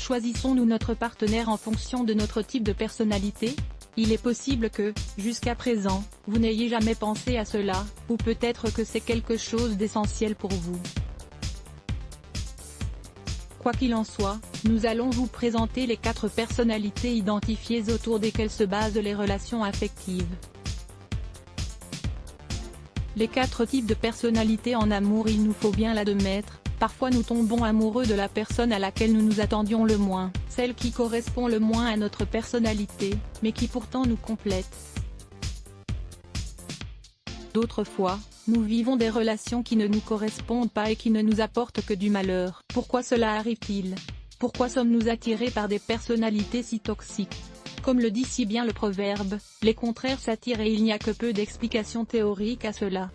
Choisissons-nous notre partenaire en fonction de notre type de personnalité? Il est possible que, jusqu'à présent, vous n'ayez jamais pensé à cela, ou peut-être que c'est quelque chose d'essentiel pour vous. Quoi qu'il en soit, nous allons vous présenter les 4 personnalités identifiées autour desquelles se basent les relations affectives. Les 4 types de personnalités en amour. Il nous faut bien l'admettre, parfois nous tombons amoureux de la personne à laquelle nous nous attendions le moins, celle qui correspond le moins à notre personnalité, mais qui pourtant nous complète. D'autres fois, nous vivons des relations qui ne nous correspondent pas et qui ne nous apportent que du malheur. Pourquoi cela arrive-t-il? Pourquoi sommes-nous attirés par des personnalités si toxiques? Comme le dit si bien le proverbe, les contraires s'attirent et il n'y a que peu d'explications théoriques à cela.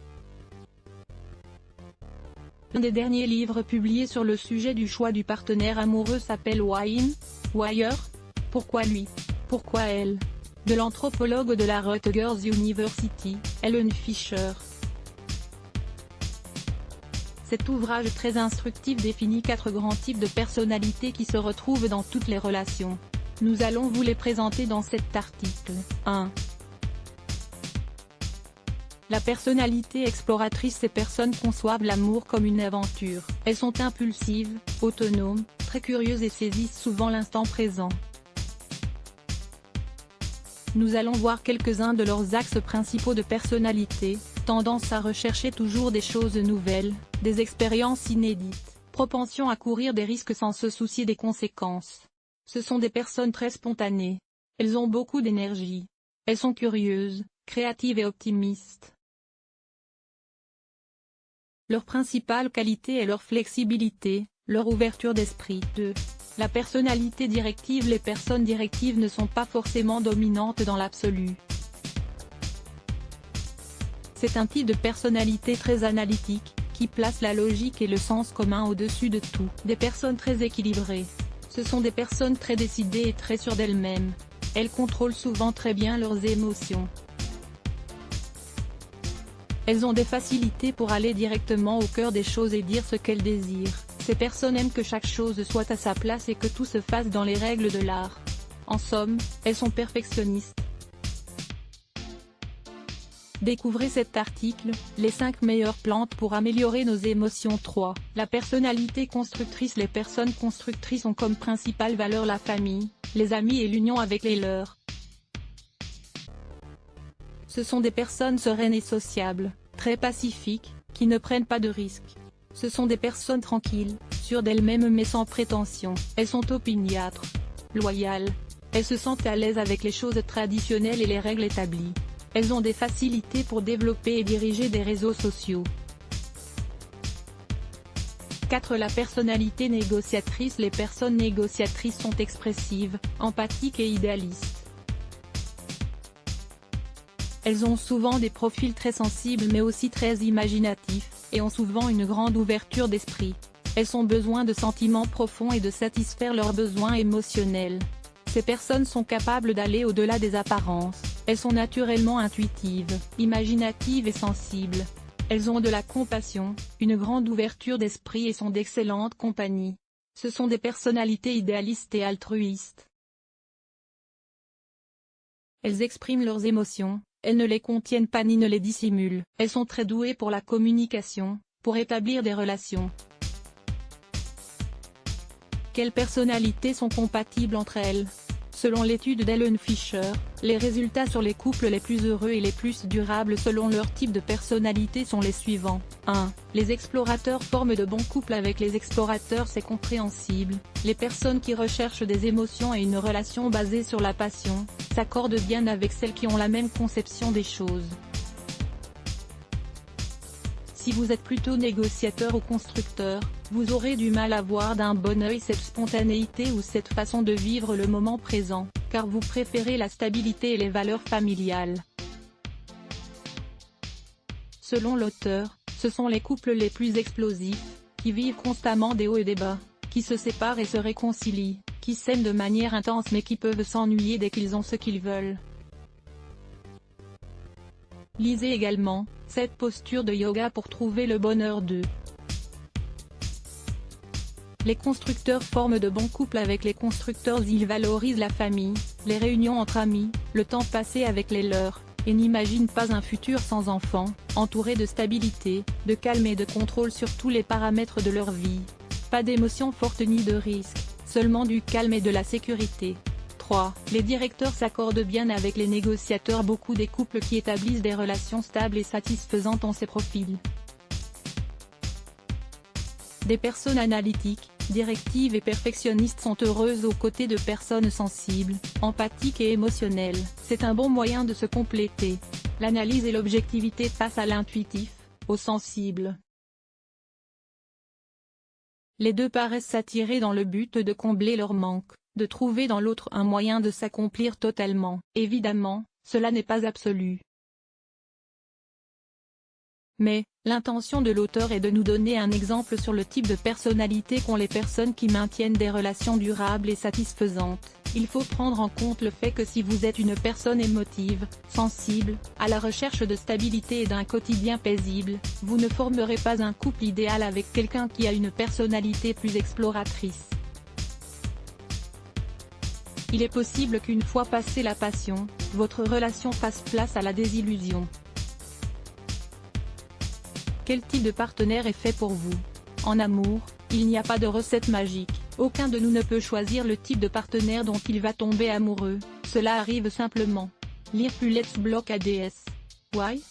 L'un des derniers livres publiés sur le sujet du choix du partenaire amoureux s'appelle Why Her? Pourquoi lui? Pourquoi elle? De l'anthropologue de la Rutgers University, Helen Fisher. Cet ouvrage très instructif définit 4 grands types de personnalités qui se retrouvent dans toutes les relations. Nous allons vous les présenter dans cet article. 1. La personnalité exploratrice. Ces personnes conçoivent l'amour comme une aventure. Elles sont impulsives, autonomes, très curieuses et saisissent souvent l'instant présent. Nous allons voir quelques-uns de leurs axes principaux de personnalité: tendance à rechercher toujours des choses nouvelles, des expériences inédites, propension à courir des risques sans se soucier des conséquences. Ce sont des personnes très spontanées. Elles ont beaucoup d'énergie. Elles sont curieuses, créatives et optimistes. Leur principale qualité est leur flexibilité, leur ouverture d'esprit. 2. La personnalité directive. Les personnes directives ne sont pas forcément dominantes dans l'absolu. C'est un type de personnalité très analytique, qui place la logique et le sens commun au-dessus de tout. Des personnes très équilibrées. Ce sont des personnes très décidées et très sûres d'elles-mêmes. Elles contrôlent souvent très bien leurs émotions. Elles ont des facilités pour aller directement au cœur des choses et dire ce qu'elles désirent. Ces personnes aiment que chaque chose soit à sa place et que tout se fasse dans les règles de l'art. En somme, elles sont perfectionnistes. Découvrez cet article, les 5 meilleures plantes pour améliorer nos émotions. 3. La personnalité constructrice. Les personnes constructrices ont comme principale valeur la famille, les amis et l'union avec les leurs. Ce sont des personnes sereines et sociables, très pacifiques, qui ne prennent pas de risques. Ce sont des personnes tranquilles, sûres d'elles-mêmes mais sans prétention. Elles sont opiniâtres, loyales. Elles se sentent à l'aise avec les choses traditionnelles et les règles établies. Elles ont des facilités pour développer et diriger des réseaux sociaux. 4. La personnalité négociatrice. Les personnes négociatrices sont expressives, empathiques et idéalistes. Elles ont souvent des profils très sensibles mais aussi très imaginatifs, et ont souvent une grande ouverture d'esprit. Elles ont besoin de sentiments profonds et de satisfaire leurs besoins émotionnels. Ces personnes sont capables d'aller au-delà des apparences. Elles sont naturellement intuitives, imaginatives et sensibles. Elles ont de la compassion, une grande ouverture d'esprit et sont d'excellente compagnie. Ce sont des personnalités idéalistes et altruistes. Elles expriment leurs émotions, elles ne les contiennent pas ni ne les dissimulent. Elles sont très douées pour la communication, pour établir des relations. Quelles personnalités sont compatibles entre elles? Selon l'étude d'Helen Fisher, les résultats sur les couples les plus heureux et les plus durables selon leur type de personnalité sont les suivants. 1. Les explorateurs forment de bons couples avec les explorateurs. C'est compréhensible. Les personnes qui recherchent des émotions et une relation basée sur la passion, s'accordent bien avec celles qui ont la même conception des choses. Si vous êtes plutôt négociateur ou constructeur, vous aurez du mal à voir d'un bon œil cette spontanéité ou cette façon de vivre le moment présent, car vous préférez la stabilité et les valeurs familiales. Selon l'auteur, ce sont les couples les plus explosifs, qui vivent constamment des hauts et des bas, qui se séparent et se réconcilient, qui s'aiment de manière intense mais qui peuvent s'ennuyer dès qu'ils ont ce qu'ils veulent. Lisez également, cette posture de yoga pour trouver le bonheur. 2. Les constructeurs forment de bons couples avec les constructeurs. Ils valorisent la famille, les réunions entre amis, le temps passé avec les leurs, et n'imaginent pas un futur sans enfants, entouré de stabilité, de calme et de contrôle sur tous les paramètres de leur vie. Pas d'émotions fortes ni de risques, seulement du calme et de la sécurité. 3. Les directeurs s'accordent bien avec les négociateurs. Beaucoup des couples qui établissent des relations stables et satisfaisantes ont ces profils. Des personnes analytiques, directives et perfectionnistes sont heureuses aux côtés de personnes sensibles, empathiques et émotionnelles. C'est un bon moyen de se compléter. L'analyse et l'objectivité passent à l'intuitif, au sensible. Les deux paraissent s'attirer dans le but de combler leur manque, de trouver dans l'autre un moyen de s'accomplir totalement. Évidemment, cela n'est pas absolu. Mais, l'intention de l'auteur est de nous donner un exemple sur le type de personnalité qu'ont les personnes qui maintiennent des relations durables et satisfaisantes. Il faut prendre en compte le fait que si vous êtes une personne émotive, sensible, à la recherche de stabilité et d'un quotidien paisible, vous ne formerez pas un couple idéal avec quelqu'un qui a une personnalité plus exploratrice. Il est possible qu'une fois passée la passion, votre relation fasse place à la désillusion. Quel type de partenaire est fait pour vous? En amour, il n'y a pas de recette magique, aucun de nous ne peut choisir le type de partenaire dont il va tomber amoureux, cela arrive simplement. Lire plus Let's Block ADS. Why?